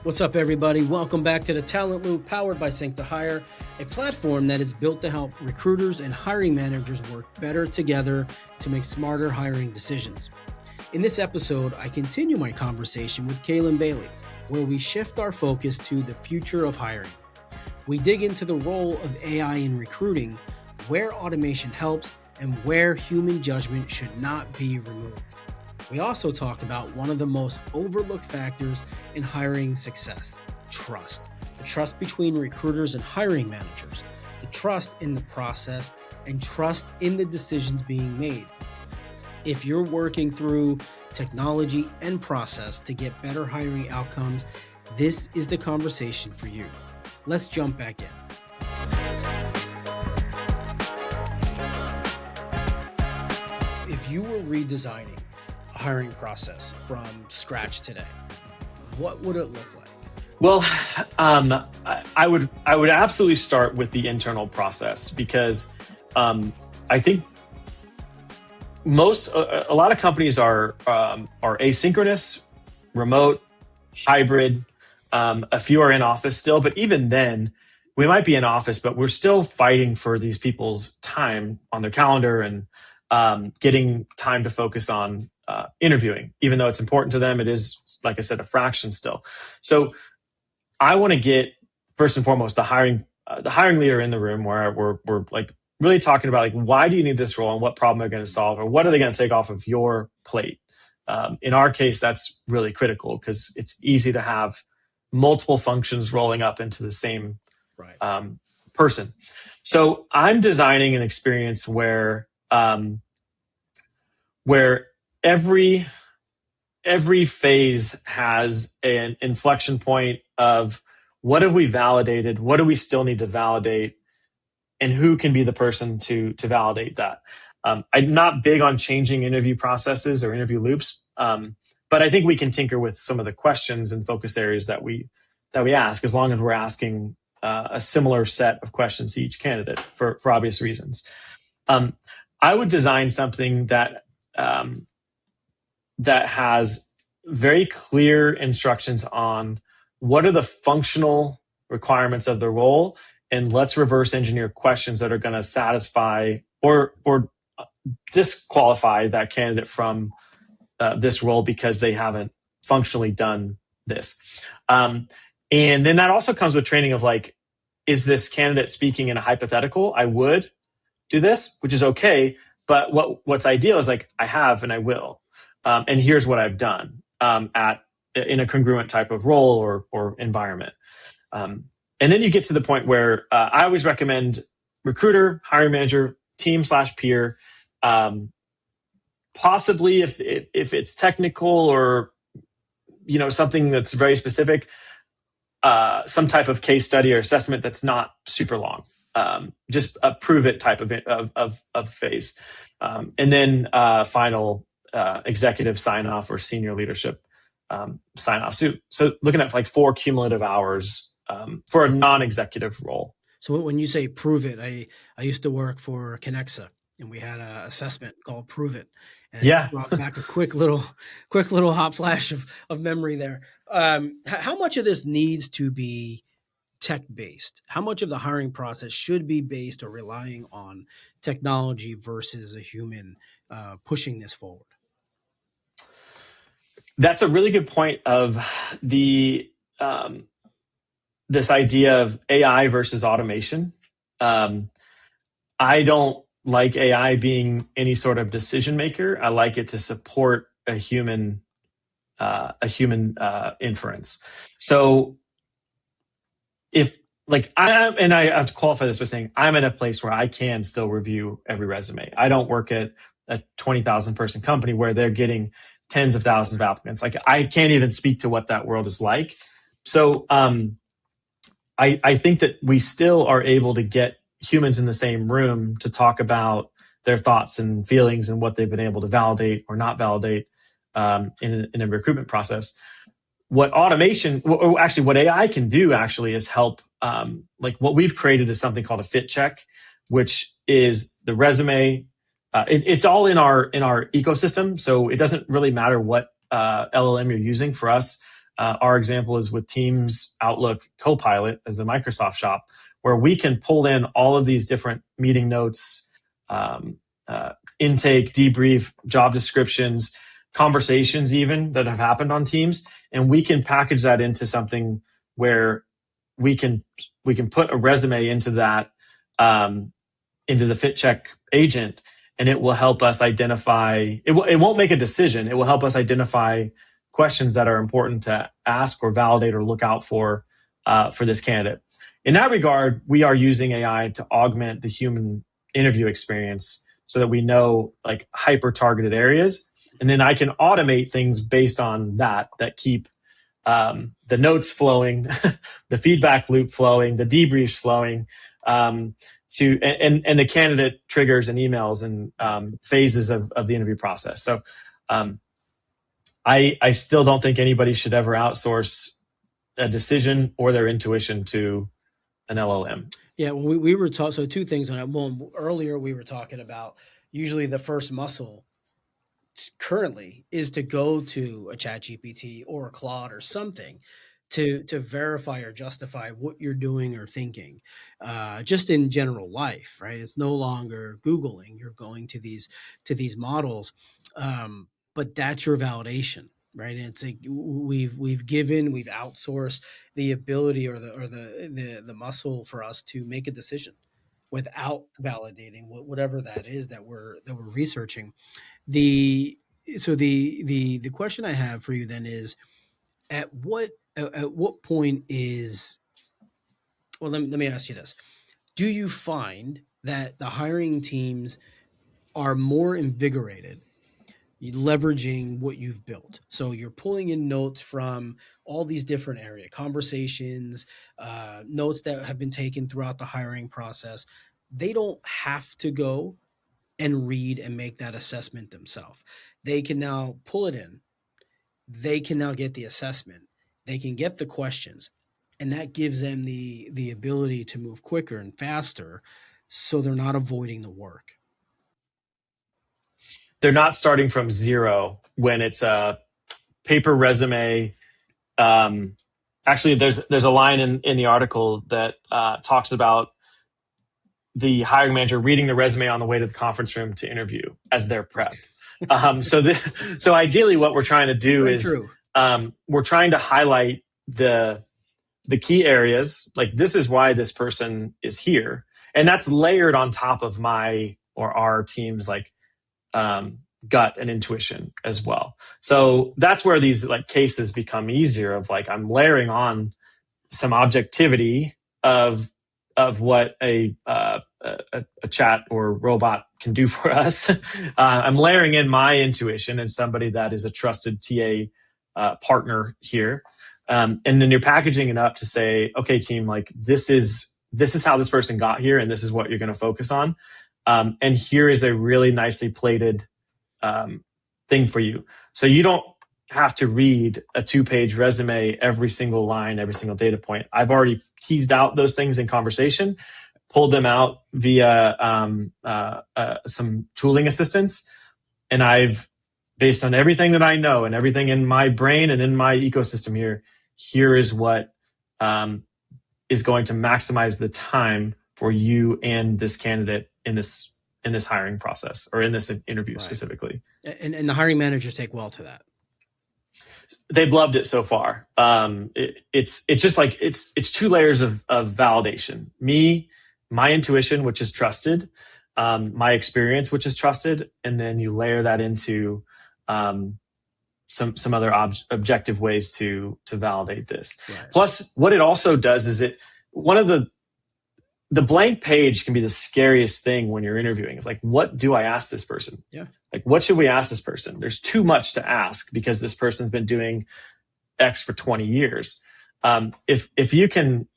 What's up, everybody? Welcome back to the Talent Loop, powered by Sync to Hire, a platform that is built to help recruiters and hiring managers work better together to make smarter hiring decisions. In this episode, I continue my conversation with Cailean Bailey, where we shift our focus to the future of hiring. We dig into the role of AI in recruiting, where automation helps, and where human judgment should not be removed. We also talked about one of the most overlooked factors in hiring success: trust. The trust between recruiters and hiring managers, the trust in the process, and trust in the decisions being made. If you're working through technology and process to get better hiring outcomes, this is the conversation for you. Let's jump back in. If you were redesigning hiring process from scratch today, what would it look like? Well, I would absolutely start with the internal process, because I think a lot of companies are asynchronous, remote, hybrid. A few are in office still, but even then, we might be in office, but we're still fighting for these people's time on their calendar and getting time to focus on interviewing. Even though it's important to them, it is, like I said, a fraction still. So I want to get, first and foremost, the hiring leader in the room, where we're like really talking about, like, why do you need this role and what problem they're going to solve, or what are they going to take off of your plate? In our case, that's really critical, because it's easy to have multiple functions rolling up into the same person. So I'm designing an experience where every phase has an inflection point of what have we validated, what do we still need to validate, and who can be the person to validate that. I'm not big on changing interview processes or interview loops, but I think we can tinker with some of the questions and focus areas that we ask, as long as we're asking a similar set of questions to each candidate for obvious reasons. I would design something that has very clear instructions on what are the functional requirements of the role, and let's reverse engineer questions that are going to satisfy or disqualify that candidate from this role because they haven't functionally done this. And then that also comes with training of, like, is this candidate speaking in a hypothetical? I would do this, which is okay, but what's ideal is, like, I have and I will. And here's what I've done in a congruent type of role or environment. And then you get to the point where I always recommend recruiter, hiring manager, team/peer, possibly if it's technical or something that's very specific, some type of case study or assessment that's not super long. Just a prove it type of phase. And then final executive sign off or senior leadership sign off. So looking at like 4 cumulative hours for a non-executive role. So when you say prove it, I used to work for Connexa, and we had an assessment called Prove It. And it brought back a quick little hot flash of memory there. How much of this needs to be tech-based? How much of the hiring process should be based or relying on technology versus a human pushing this forward? That's a really good point of this idea of AI versus automation. I don't like AI being any sort of decision maker. I like it to support a human inference. So if, like, I have to qualify this by saying I'm at a place where I can still review every resume. I don't work at a 20,000 person company where they're getting tens of thousands of applicants. Like, I can't even speak to what that world is like. So I think that we still are able to get humans in the same room to talk about their thoughts and feelings and what they've been able to validate or not validate in a recruitment process. What AI can do actually is help. Like, what we've created is something called a fit check, which is the resume. It's all in our ecosystem, so it doesn't really matter what LLM you're using. For us, our example is with Teams, Outlook, Copilot as a Microsoft shop, where we can pull in all of these different meeting notes, intake, debrief, job descriptions, conversations even that have happened on Teams, and we can package that into something where we can put a resume into that, into the fit check agent, and it will help us identify. It won't make a decision. It will help us identify questions that are important to ask or validate or look out for this candidate. In that regard, we are using AI to augment the human interview experience so that we know like hyper targeted areas, and then I can automate things based on that keep the notes flowing, the feedback loop flowing, the debriefs flowing, and the candidate triggers and emails and phases of the interview process. So I still don't think anybody should ever outsource a decision or their intuition to an LLM. Yeah, well, we were talking. So two things on that. One, earlier we were talking about usually the first muscle currently is to go to a chat GPT or a Claude or something to verify or justify what you're doing or thinking, just in general life, right? It's no longer Googling. You're going to these models, but that's your validation, right? And it's like we've outsourced the ability or the muscle for us to make a decision without validating whatever that is that we're researching. The the question I have for you then is, at what point is, well, let me ask you this. Do you find that the hiring teams are more invigorated leveraging what you've built? So you're pulling in notes from all these different area conversations, notes that have been taken throughout the hiring process. They don't have to go and read and make that assessment themselves. They can now pull it in. They can now get the assessment. They can get the questions, and that gives them the ability to move quicker and faster, so they're not avoiding the work. They're not starting from zero when it's a paper resume. Actually, there's a line in the article that talks about the hiring manager reading the resume on the way to the conference room to interview as their prep. So ideally, what we're trying to do is we're trying to highlight the key areas. Like, this is why this person is here, and that's layered on top of my or our team's like gut and intuition as well. So that's where these like cases become easier. Of like, I'm layering on some objectivity of what a chat or robot can do for us. I'm layering in my intuition and somebody that is a trusted TA partner here, and then you're packaging it up to say, okay, team, like this is how this person got here, and this is what you're going to focus on. And here is a really nicely plated thing for you, so you don't have to read a 2-page resume, every single line, every single data point. I've already teased out those things in conversation, pulled them out via some tooling assistance. And I've, based on everything that I know and everything in my brain and in my ecosystem here is what is going to maximize the time for you and this candidate in this hiring process or in this interview specifically. And the hiring managers take well to that. They've loved it so far. It's just like it's 2 layers of validation. Me, my intuition, which is trusted, my experience, which is trusted, and then you layer that into some other objective ways to validate this. Right. Plus, what it also does is one of the blank page can be the scariest thing when you're interviewing. It's like, what do I ask this person? Yeah. Like, what should we ask this person? There's too much to ask because this person's been doing X for 20 years. If you can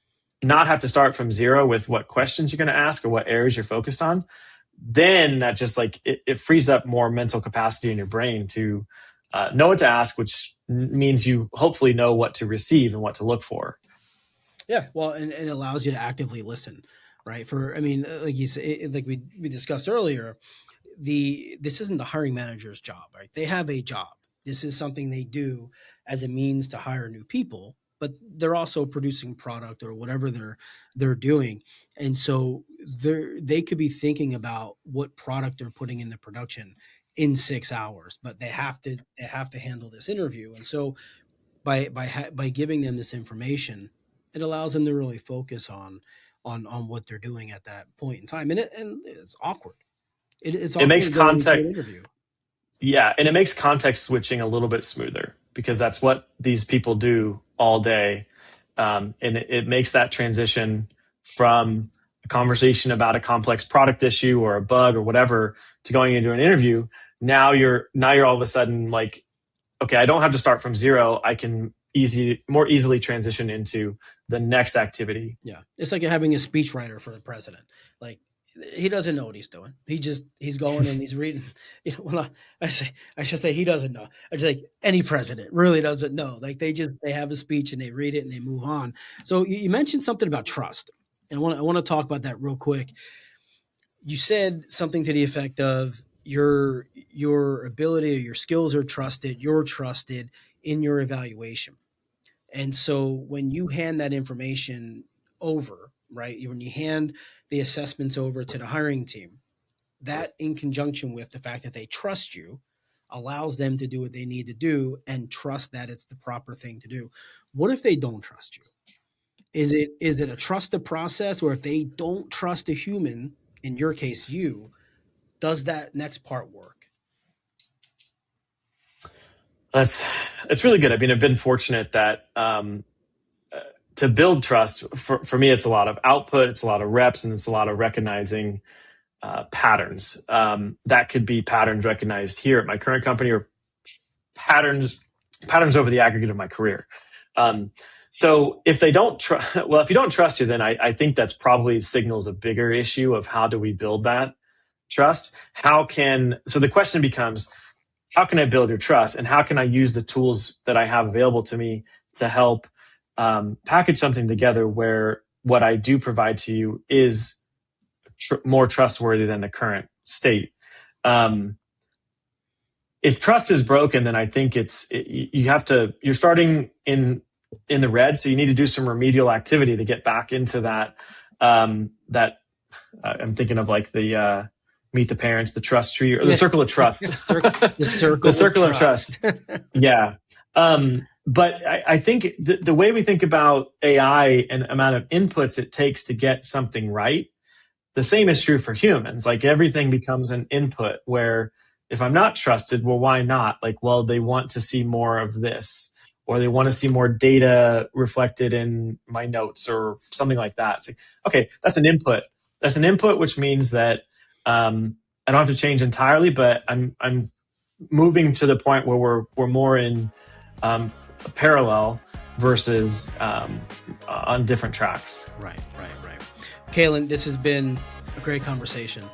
not have to start from zero with what questions you're going to ask or what areas you're focused on, then that just like it frees up more mental capacity in your brain to know what to ask, which means you hopefully know what to receive and what to look for. Yeah, well, and it allows you to actively listen, right? Like you said, like we discussed earlier, this isn't the hiring manager's job, right? They have a job. This is something they do as a means to hire new people, but they're also producing product or whatever they're doing. And so they could be thinking about what product they're putting into production in 6 hours, but they have to handle this interview. And so by giving them this information, it allows them to really focus on what they're doing at that point in time. And it's awkward. It's It makes awkward going into an context. interview. Yeah, and it makes context switching a little bit smoother because that's what these people do all day, and it makes that transition from a conversation about a complex product issue or a bug or whatever to going into an interview. Now you're all of a sudden like, okay, I don't have to start from zero. I can more easily transition into the next activity. Yeah, it's like having a speechwriter for the president. Like he doesn't know what he's doing. He's going and he's reading. Well, I should say he doesn't know. I just like any president really doesn't know. Like they have a speech and they read it and they move on. So you mentioned something about trust, and I want to talk about that real quick. You said something to the effect of your ability or your skills are trusted. You're trusted in your evaluation. And so when you hand that information over, right, when you hand the assessments over to the hiring team, that in conjunction with the fact that they trust you allows them to do what they need to do and trust that it's the proper thing to do. What if they don't trust you? Is it a trust the process, or if they don't trust a human, in your case, you, does that next part work? It's really good. I mean, I've been fortunate that to build trust for me, it's a lot of output, it's a lot of reps, and it's a lot of recognizing patterns. That could be patterns recognized here at my current company or patterns over the aggregate of my career. So if they don't if you don't trust you, then I think that's probably signals a bigger issue of how do we build that trust? So the question becomes, how can I build your trust, and how can I use the tools that I have available to me to help package something together where what I do provide to you is more trustworthy than the current state. If trust is broken, then I think you're starting in the red, so you need to do some remedial activity to get back into that. I'm thinking of like the Meet the Parents, the trust tree, or the circle of trust. The circle of trust. Yeah. But I think the way we think about AI and amount of inputs it takes to get something right, the same is true for humans. Like everything becomes an input where if I'm not trusted, well, why not? Like, well, they want to see more of this, or they want to see more data reflected in my notes or something like that. It's like, okay, that's an input. That's an input, which means that I don't have to change entirely, but I'm moving to the point where we're more in parallel versus on different tracks. Right. Cailean, this has been a great conversation.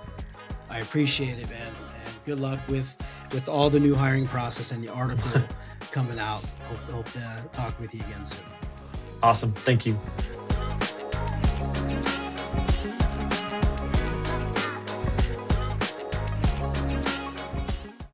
I appreciate it, man. And good luck with all the new hiring process and the article coming out. Hope to talk with you again soon. Awesome. Thank you.